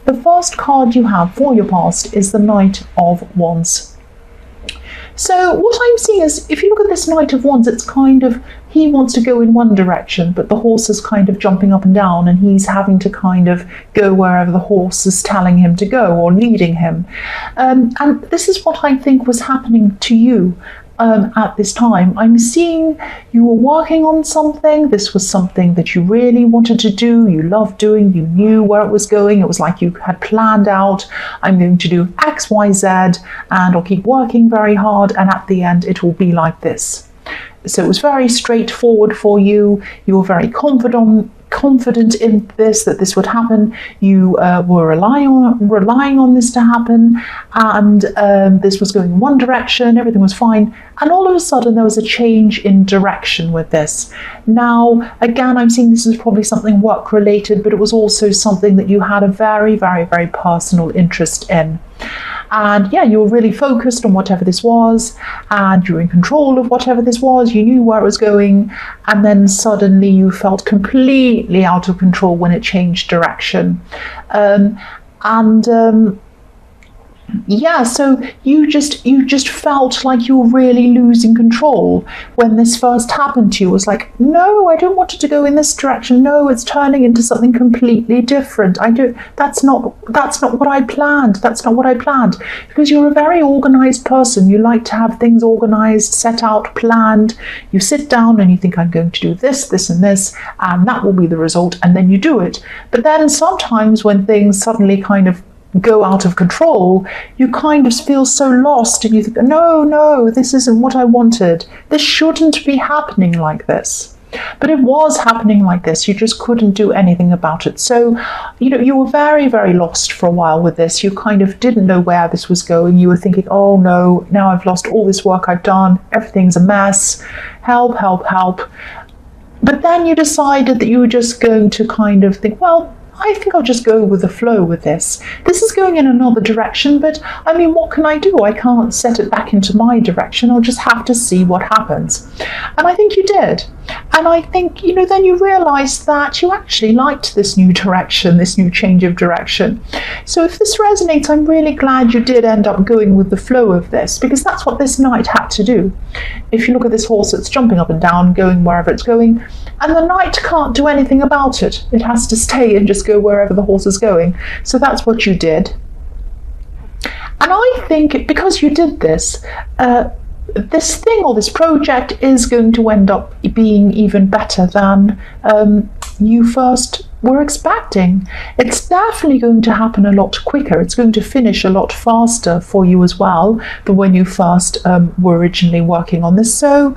the first card you have for your past is the Knight of Wands. So what I'm seeing is, if you look at this Knight of Wands, it's kind of, he wants to go in one direction, but the horse is kind of jumping up and down, and he's having to kind of go wherever the horse is telling him to go or leading him. And this is what I think was happening to you at this time. I'm seeing you were working on something. This was something that you really wanted to do, you loved doing, you knew where it was going. It was like you had planned out, I'm going to do X, Y, Z, and I'll keep working very hard, and at the end it will be like this. So it was very straightforward for you. You were very confident in this, that this would happen. You were relying on this to happen, and this was going in one direction, everything was fine, and all of a sudden there was a change in direction with this. Now again, I'm seeing this is probably something work related, but it was also something that you had a very, very, very personal interest in. And yeah, you were really focused on whatever this was, and you were in control of whatever this was, you knew where it was going, and then suddenly you felt completely out of control when it changed direction. Yeah, so you just felt like you were really losing control when this first happened to you. It was like, no, I don't want it to go in this direction. No, it's turning into something completely different. That's not what I planned. That's not what I planned. Because you're a very organized person. You like to have things organized, set out, planned. You sit down and you think, I'm going to do this, this, and this, and that will be the result, and then you do it. But then sometimes when things suddenly kind of go out of control, you kind of feel so lost, and you think, no, this isn't what I wanted. This shouldn't be happening like this. But it was happening like this. You just couldn't do anything about it. So, you were very, very lost for a while with this. You kind of didn't know where this was going. You were thinking, oh no, now I've lost all this work I've done. Everything's a mess. Help, help, help. But then you decided that you were just going to kind of think, well, I think I'll just go with the flow with this. This is going in another direction, but I mean, what can I do? I can't set it back into my direction. I'll just have to see what happens. And I think you did. And I think, then you realised that you actually liked this new direction, this new change of direction. So if this resonates, I'm really glad you did end up going with the flow of this, because that's what this knight had to do. If you look at this horse, it's jumping up and down, going wherever it's going, and the knight can't do anything about it. It has to stay and just go wherever the horse is going. So that's what you did. And I think because you did this, this thing or this project is going to end up being even better than you first were expecting. It's definitely going to happen a lot quicker. It's going to finish a lot faster for you as well than when you first were originally working on this. So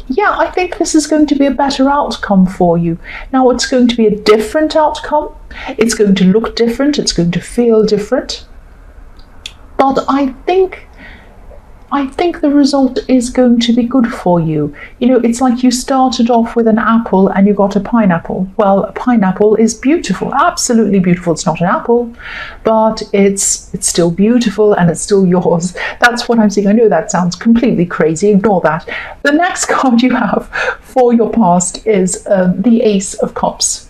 yeah, I think this is going to be a better outcome for you. Now, it's going to be a different outcome. It's going to look different. It's going to feel different. But I think the result is going to be good for you. It's like you started off with an apple and you got a pineapple. Well, a pineapple is beautiful, absolutely beautiful. It's not an apple, but it's still beautiful and it's still yours. That's what I'm saying. I know that sounds completely crazy. Ignore that. The next card you have for your past is the Ace of Cups.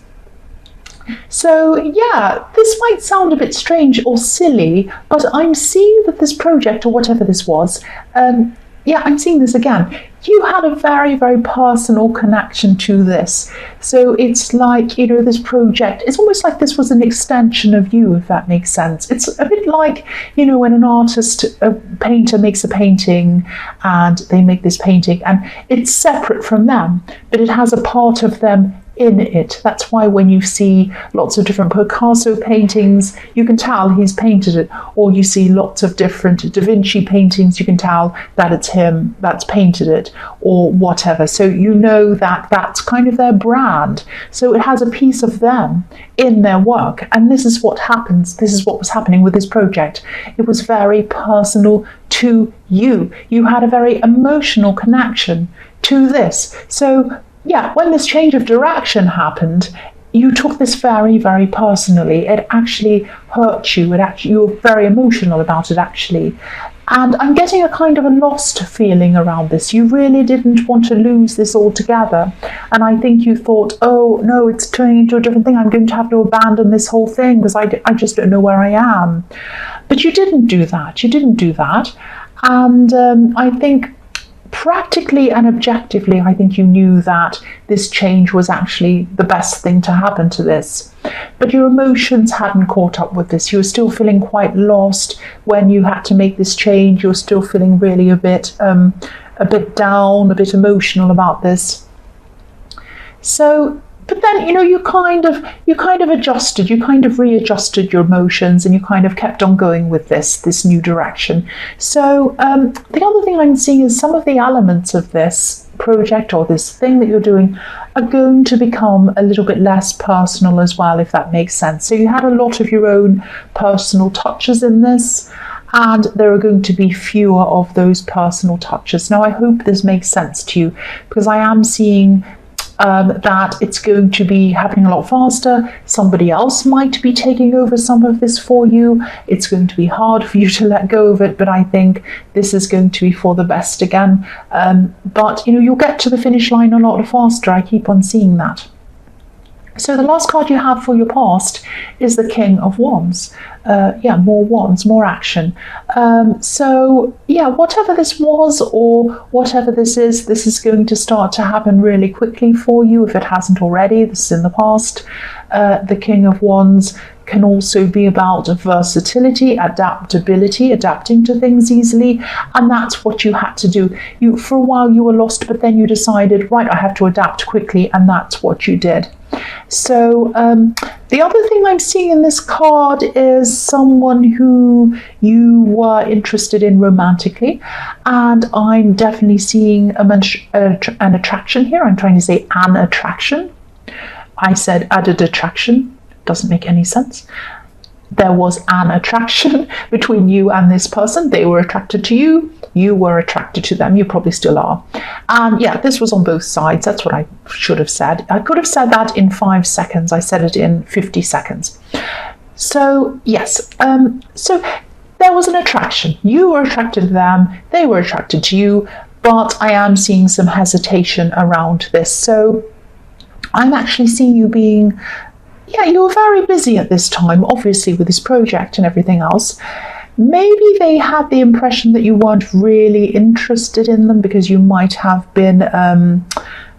So yeah, this might sound a bit strange or silly, but I'm seeing that this project, or whatever this was, I'm seeing this again. You had a very, very personal connection to this. So it's like, this project, it's almost like this was an extension of you, if that makes sense. It's a bit like, when an artist, a painter makes a painting and they make this painting and it's separate from them, but it has a part of them in it. That's why when you see lots of different Picasso paintings, you can tell he's painted it, or you see lots of different Da Vinci paintings, you can tell that it's him that's painted it, or whatever. So that that's kind of their brand. So it has a piece of them in their work, and this is what happens. This is what was happening with this project. It was very personal to you. You had a very emotional connection to this. So yeah, when this change of direction happened, you took this very, very personally. It actually hurt you. You were very emotional about it, actually. And I'm getting a kind of a lost feeling around this. You really didn't want to lose this altogether. And I think you thought, oh, no, it's turning into a different thing. I'm going to have to abandon this whole thing because I just don't know where I am. But you didn't do that. You didn't do that. And I think practically and objectively, I think you knew that this change was actually the best thing to happen to this. But your emotions hadn't caught up with this. You were still feeling quite lost when you had to make this change. You were still feeling really a bit down, a bit emotional about this. So, but then, you kind of adjusted, you kind of readjusted your emotions, and you kind of kept on going with this new direction. So the other thing I'm seeing is some of the elements of this project or this thing that you're doing are going to become a little bit less personal as well, if that makes sense. So you had a lot of your own personal touches in this, and there are going to be fewer of those personal touches. Now, I hope this makes sense to you, because I am seeing that it's going to be happening a lot faster. Somebody else might be taking over some of this for you. It's going to be hard for you to let go of it, but I think this is going to be for the best again. But you'll get to the finish line a lot faster. I keep on seeing that. So the last card you have for your past is the King of Wands. More wands, more action. Whatever this was or whatever this is going to start to happen really quickly for you if it hasn't already. This is in the past. The King of Wands can also be about versatility, adaptability, adapting to things easily, and that's what you had to do. For a while you were lost, but then you decided, right, I have to adapt quickly, and that's what you did. So the other thing I'm seeing in this card is someone who you were interested in romantically, and I'm definitely seeing an attraction here. I'm trying to say an attraction. I said added attraction. Doesn't make any sense. There was an attraction between you and this person. They were attracted to you. You were attracted to them. You probably still are. And this was on both sides. That's what I should have said. I could have said that in 5 seconds. I said it in 50 seconds. So, yes. So there was an attraction. You were attracted to them. They were attracted to you. But I am seeing some hesitation around this. So I'm actually seeing you being... you were very busy at this time, obviously, with this project and everything else. Maybe they had the impression that you weren't really interested in them because you might have been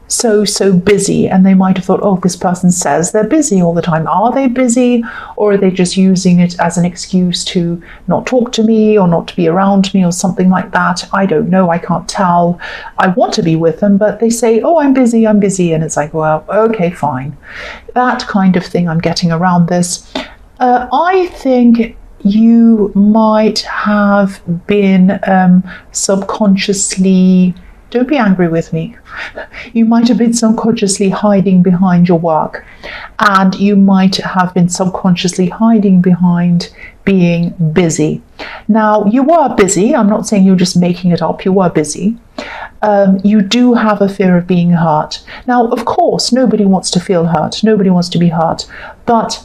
so busy, and they might have thought, oh, this person says they're busy all the time. Are they busy, or are they just using it as an excuse to not talk to me or not to be around me or something like that? I don't know. I can't tell. I want to be with them, but they say, oh, I'm busy, and it's like, well, okay, fine. That kind of thing I'm getting around this. I think you might have been subconsciously... Don't be angry with me. You might have been subconsciously hiding behind your work, and you might have been subconsciously hiding behind being busy. Now, you were busy. I'm not saying you're just making it up. You were busy. You do have a fear of being hurt. Now, of course, nobody wants to feel hurt. Nobody wants to be hurt. But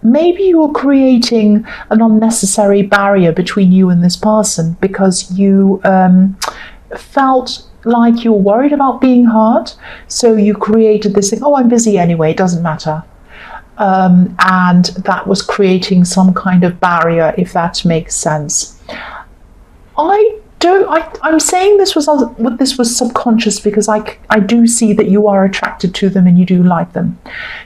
maybe you're creating an unnecessary barrier between you and this person because you felt like you're worried about being hurt, so you created this thing, oh, I'm busy anyway, it doesn't matter. And that was creating some kind of barrier, if that makes sense. I'm saying this was subconscious because I do see that you are attracted to them and you do like them.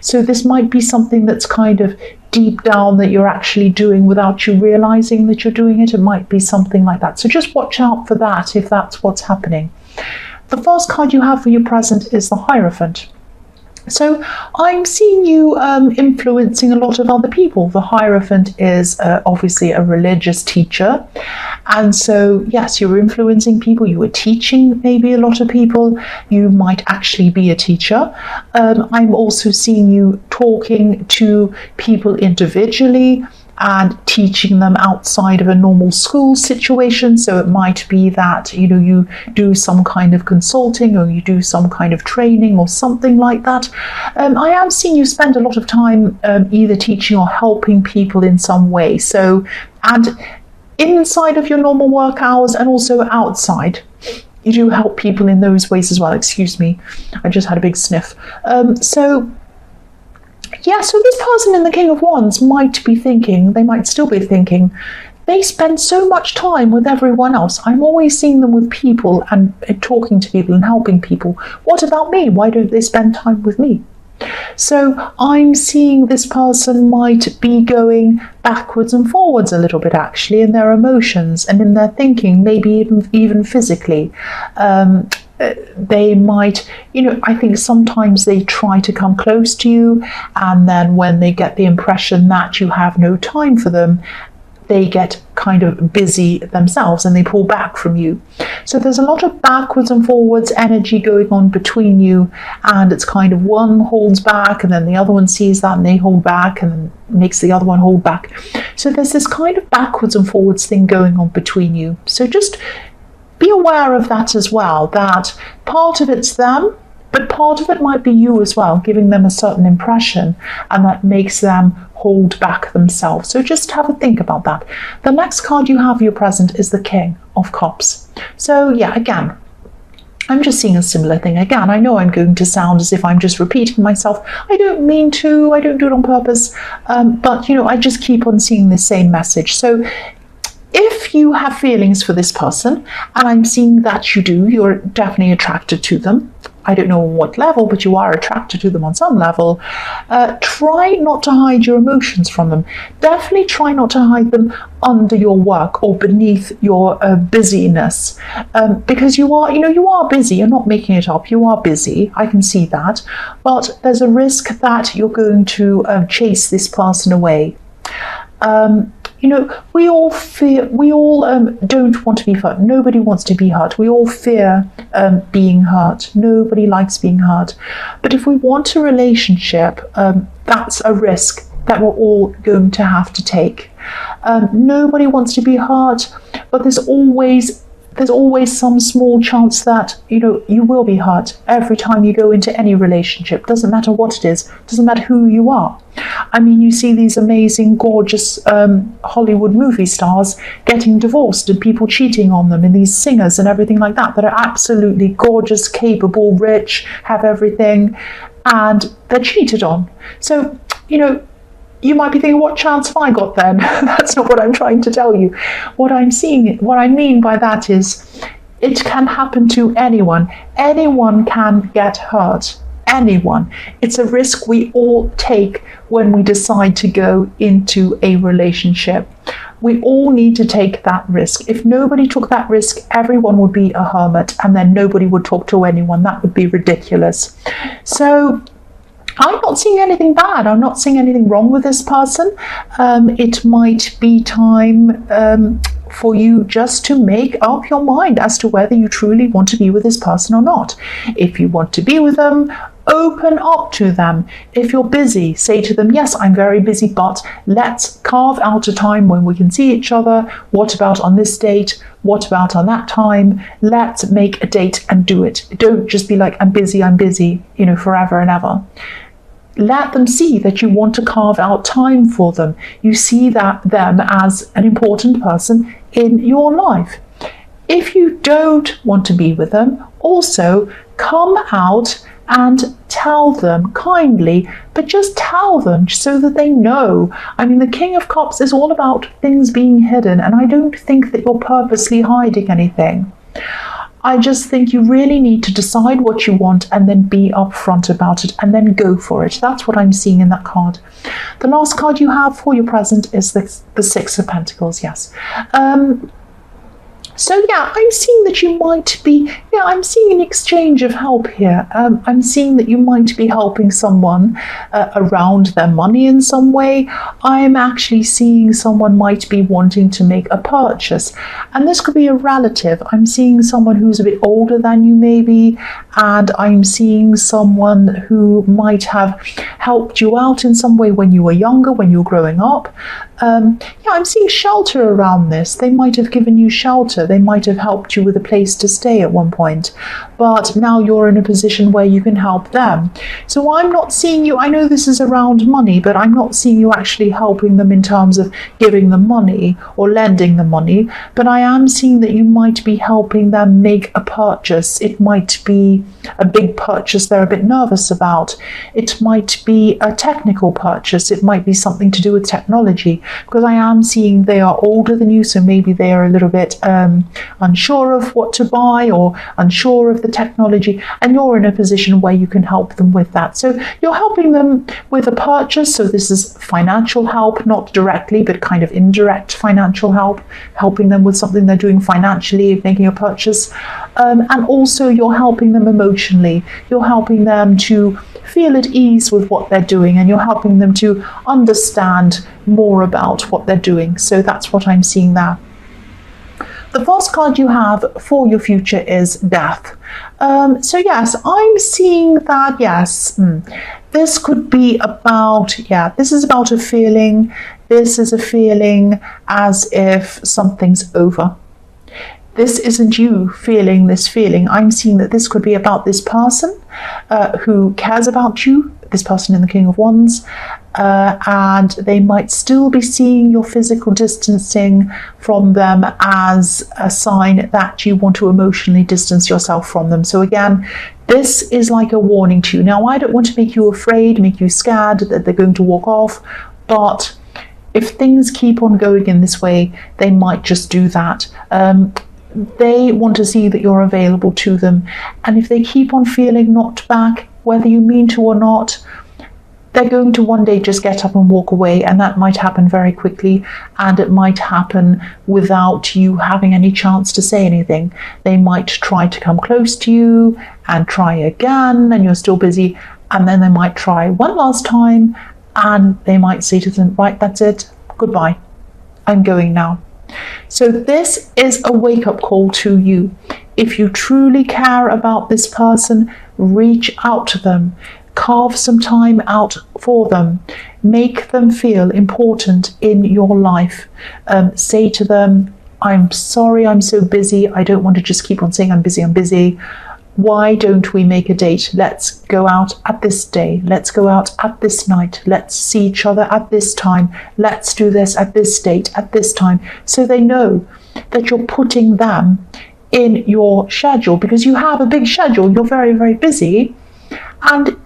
So this might be something that's kind of deep down that you're actually doing without you realizing that you're doing it. It might be something like that. So just watch out for that if that's what's happening. The first card you have for your present is the Hierophant. So I'm seeing you influencing a lot of other people. The Hierophant is obviously a religious teacher. And so, yes, you were influencing people. You were teaching maybe a lot of people. You might actually be a teacher. I'm also seeing you talking to people individually and teaching them outside of a normal school situation. So it might be that, you do some kind of consulting or you do some kind of training or something like that. I am seeing you spend a lot of time either teaching or helping people in some way. So, and inside of your normal work hours and also outside. You do help people in those ways as well. Excuse me, I just had a big sniff. So this person in the King of Wands might be thinking, they might still be thinking, they spend so much time with everyone else. I'm always seeing them with people and talking to people and helping people. What about me? Why don't they spend time with me? So I'm seeing this person might be going backwards and forwards a little bit, actually, in their emotions and in their thinking, maybe even physically. They might, I think sometimes they try to come close to you, and then when they get the impression that you have no time for them, they get kind of busy themselves and they pull back from you. So there's a lot of backwards and forwards energy going on between you, and it's kind of one holds back and then the other one sees that and they hold back and then makes the other one hold back. So there's this kind of backwards and forwards thing going on between you. So just be aware of that as well, that part of it's them, but part of it might be you as well, giving them a certain impression, and that makes them hold back themselves. So just have a think about that. The next card you have for your present is the King of Cups. So yeah, again, I'm just seeing a similar thing. Again, I know I'm going to sound as if I'm just repeating myself. I don't mean to, I don't do it on purpose, but I just keep on seeing the same message. So if you have feelings for this person, and I'm seeing that you do, you're definitely attracted to them. I don't know on what level, but you are attracted to them on some level. Try not to hide your emotions from them. Definitely try not to hide them under your work or beneath your busyness, because you are busy. You're not making it up. You are busy. I can see that, but there's a risk that you're going to chase this person away. We all fear, don't want to be hurt. Nobody wants to be hurt. We all fear being hurt. Nobody likes being hurt. But if we want a relationship, that's a risk that we're all going to have to take. Nobody wants to be hurt, but there's always some small chance that you will be hurt every time you go into any relationship. Doesn't matter what it is, doesn't matter who you are. I mean, you see these amazing, gorgeous Hollywood movie stars getting divorced and people cheating on them, and these singers and everything like that are absolutely gorgeous, capable, rich, have everything, and they're cheated on. So, you might be thinking, what chance have I got then? That's not what I'm trying to tell you. What I mean by that is, it can happen to anyone. Anyone can get hurt. Anyone. It's a risk we all take when we decide to go into a relationship. We all need to take that risk. If nobody took that risk, everyone would be a hermit, and then nobody would talk to anyone. That would be ridiculous. So I'm not seeing anything bad. I'm not seeing anything wrong with this person. It might be time for you just to make up your mind as to whether you truly want to be with this person or not. If you want to be with them, open up to them. If you're busy, say to them, yes, I'm very busy, but let's carve out a time when we can see each other. What about on this date? What about on that time? Let's make a date and do it. Don't just be like, I'm busy, forever and ever. Let them see that you want to carve out time for them. You see them as an important person in your life. If you don't want to be with them, also come out and tell them kindly, but just tell them so that they know. I mean, the King of Cups is all about things being hidden, and I don't think that you're purposely hiding anything. I just think you really need to decide what you want and then be upfront about it and then go for it. That's what I'm seeing in that card. The last card you have for your present is the Six of Pentacles, yes. So yeah, I'm seeing that you might be, I'm seeing an exchange of help here. I'm seeing that you might be helping someone around their money in some way. I'm actually seeing someone might be wanting to make a purchase. And this could be a relative. I'm seeing someone who's a bit older than you maybe, and I'm seeing someone who might have helped you out in some way when you were younger, when you were growing up. I'm seeing shelter around this. They might have given you shelter. shelter. They might have helped you with a place to stay at one point, but now you're in a position where you can help them. So I'm not seeing you, I know this is around money, but I'm not seeing you actually helping them in terms of giving them money or lending them money, but I am seeing that you might be helping them make a purchase. It might be a big purchase they're a bit nervous about. It might be a technical purchase. It might be something to do with technology, because I am seeing they are older than you, so maybe they are a little bit unsure of what to buy or unsure of the technology, and you're in a position where you can help them with that. So you're helping them with a purchase. So this is financial help, not directly, but kind of indirect financial help, helping them with something they're doing financially, making a purchase. And also you're helping them emotionally. You're helping them to feel at ease with what they're doing, and you're helping them to understand more about what they're doing. So that's what I'm seeing there. The first card you have for your future is death. So yes, I'm seeing that, yes, this could be about, this is about a feeling. This is a feeling as if something's over. This isn't you feeling this feeling. I'm seeing that this could be about this person who cares about you, this person in the King of Wands, and they might still be seeing your physical distancing from them as a sign that you want to emotionally distance yourself from them. So again, this is like a warning to you. Now, I don't want to make you afraid, make you scared that they're going to walk off, but if things keep on going in this way, they might just do that. They want to see that you're available to them. And if they keep on feeling knocked back, whether you mean to or not, they're going to one day just get up and walk away. And that might happen very quickly. And it might happen without you having any chance to say anything. They might try to come close to you and try again, and you're still busy. And then they might try one last time, and they might say to them, right, that's it, goodbye, I'm going now. So this is a wake-up call to you. If you truly care about this person, reach out to them. Carve some time out for them. Make them feel important in your life. Say to them, I'm sorry, I'm so busy. I don't want to just keep on saying I'm busy, I'm busy. Why don't we make a date? Let's go out at this day. Let's go out at this night. Let's see each other at this time. Let's do this at this date, at this time. So they know that you're putting them in your schedule, because you have a big schedule. You're very, very busy, and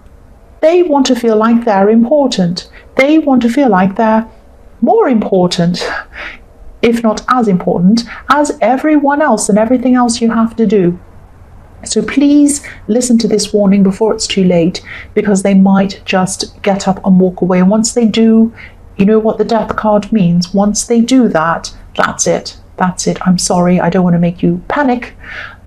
they want to feel like they're important. They want to feel like they're more important, if not as important, as everyone else and everything else you have to do. So please listen to this warning before it's too late, because they might just get up and walk away. And once they do, you know what the death card means. Once they do that, that's it. That's it. I'm sorry, I don't want to make you panic,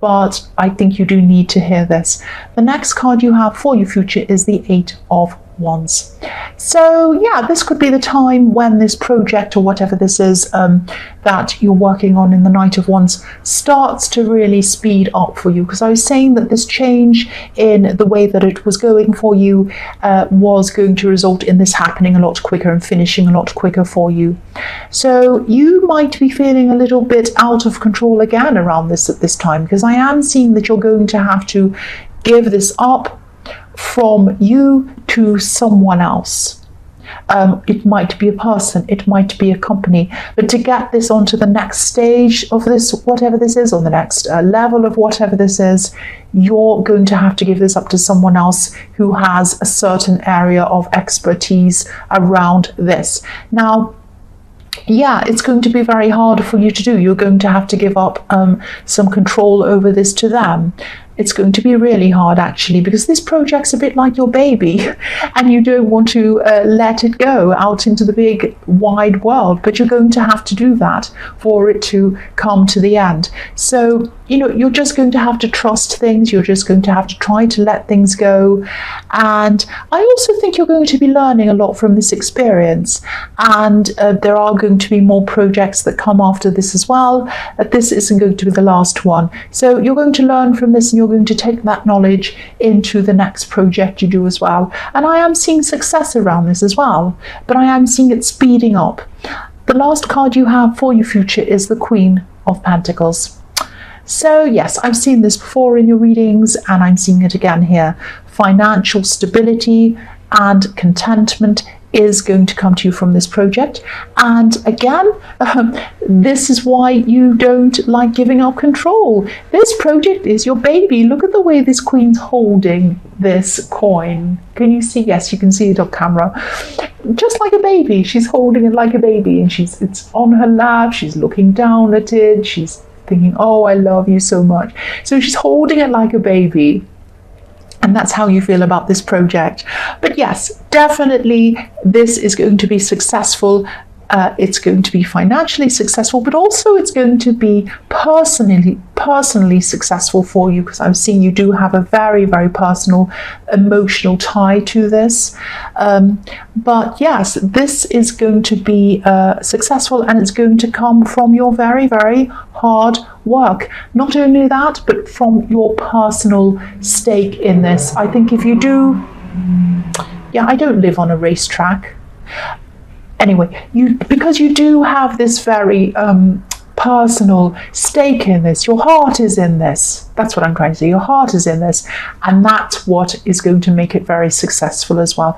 but I think you do need to hear this. The next card you have for your future is the 8 of Wands. So yeah, this could be the time when this project, or whatever this is that you're working on in the Knight of Wands, starts to really speed up for you. Because I was saying that this change in the way that it was going for you was going to result in this happening a lot quicker and finishing a lot quicker for you. So you might be feeling a little bit out of control again around this at this time, because I am seeing that you're going to have to give this up from you to someone else. It might be a person, it might be a company, but to get this onto the next stage of this, whatever this is, or the next level of whatever this is, you're going to have to give this up to someone else who has a certain area of expertise around this. Now, yeah, it's going to be very hard for you to do. You're going to have to give up some control over this to them. It's going to be really hard, actually, because this project's a bit like your baby, and you don't want to let it go out into the big wide world, but you're going to have to do that for it to come to the end. So, you know, you're just going to have to trust things. You're just going to have to try to let things go. And I also think you're going to be learning a lot from this experience. And there are going to be more projects that come after this as well. This isn't going to be the last one. So you're going to learn from this, and you're going to take that knowledge into the next project you do as well. And I am seeing success around this as well, but I am seeing it speeding up. The last card you have for your future is the Queen of Pentacles. So yes, I've seen this before in your readings, and I'm seeing it again here. Financial stability and contentment is going to come to you from this project. And again, this is why you don't like giving up control. This project is your baby. Look at the way this queen's holding this coin. Can you see? Yes, you can see it on camera. Just like a baby. She's holding it like a baby, and it's on her lap. She's looking down at it. She's thinking, oh, I love you so much. So she's holding it like a baby. And that's how you feel about this project. But yes, definitely this is going to be successful. It's going to be financially successful, but also it's going to be personally successful for you, because I'm seeing you do have a very, very personal, emotional tie to this. But yes, this is going to be successful, and it's going to come from your very, very hard work. Not only that, but from your personal stake in this. I think if you do, I don't live on a racetrack. Anyway, because you do have this very personal stake in this, your heart is in this. That's what I'm trying to say. Your heart is in this, and that's what is going to make it very successful as well.